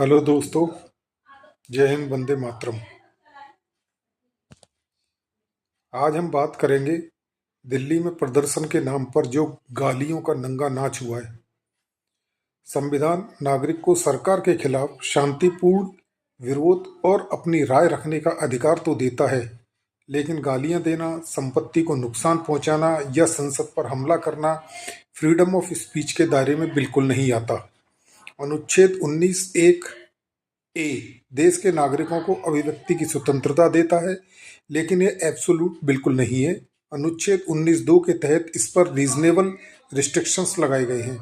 Hello दोस्तों, जय हिंद, वंदे मातरम। आज हम बात करेंगे दिल्ली में प्रदर्शन के नाम पर जो गालियों का नंगा नाच हुआ है। संविधान नागरिक को सरकार के खिलाफ शांतिपूर्ण विरोध और अपनी राय रखने का अधिकार तो देता है, लेकिन गालियां देना, संपत्ति को नुकसान पहुंचाना या संसद पर हमला करना फ्रीडम ऑफ स्पीच के दायरे में बिल्कुल नहीं आता। अनुच्छेद 19(1) ए देश के नागरिकों को अभिव्यक्ति की स्वतंत्रता देता है, लेकिन यह एब्सोल्यूट बिल्कुल नहीं है। अनुच्छेद 19(2) के तहत इस पर रीजनेबल रिस्ट्रिक्शंस लगाए गए हैं।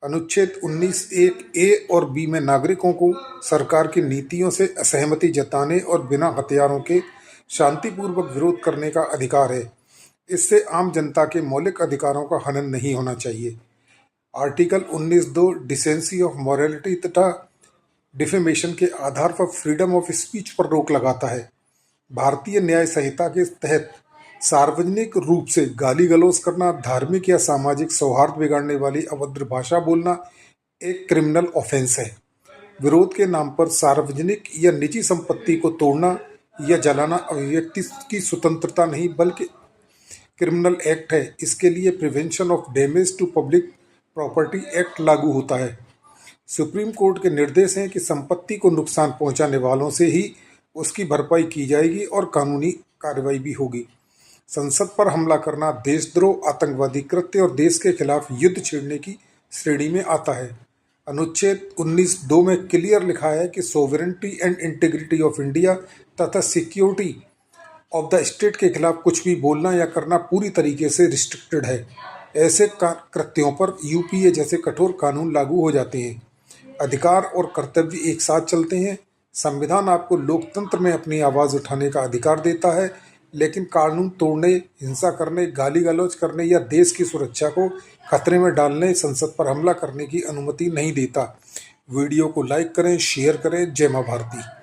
अनुच्छेद 19(1) ए और बी में नागरिकों को सरकार की नीतियों से असहमति जताने और बिना हथियारों के शांतिपूर्वक विरोध करने का अधिकार है। इससे आम जनता के मौलिक अधिकारों का हनन नहीं होना चाहिए। आर्टिकल 19(2) डिसेंसी ऑफ मॉरलिटी तथा डिफेमेशन के आधार पर फ्रीडम ऑफ स्पीच पर रोक लगाता है। भारतीय न्याय संहिता के तहत सार्वजनिक रूप से गाली गलौज करना, धार्मिक या सामाजिक सौहार्द बिगाड़ने वाली अभद्र भाषा बोलना एक क्रिमिनल ऑफेंस है। विरोध के नाम पर सार्वजनिक या निजी संपत्ति को तोड़ना या जलाना अभिव्यक्ति की स्वतंत्रता नहीं बल्कि क्रिमिनल एक्ट है। इसके लिए prevention of damage to public property act लागू होता है। सुप्रीम कोर्ट के निर्देश हैं कि संपत्ति को नुकसान पहुंचाने वालों से ही उसकी भरपाई की जाएगी और कानूनी कार्रवाई भी होगी। संसद पर हमला करना देशद्रोह, आतंकवादी कृत्य और देश के खिलाफ युद्ध छेड़ने की श्रेणी में आता है। अनुच्छेद 19(2) में क्लियर लिखा है कि sovereignty and integrity of India तथा सिक्योरिटी ऑफ द स्टेट के खिलाफ कुछ भी बोलना या करना पूरी तरीके से रिस्ट्रिक्टेड है। ऐसे कृत्यों पर यूपीए जैसे कठोर कानून लागू हो जाते हैं। अधिकार और कर्तव्य एक साथ चलते हैं। संविधान आपको लोकतंत्र में अपनी आवाज़ उठाने का अधिकार देता है, लेकिन कानून तोड़ने, हिंसा करने, गाली गलौज करने या देश की सुरक्षा को खतरे में डालने, संसद पर हमला करने की अनुमति नहीं देता। वीडियो को लाइक करें, शेयर करें। जय मां भारती।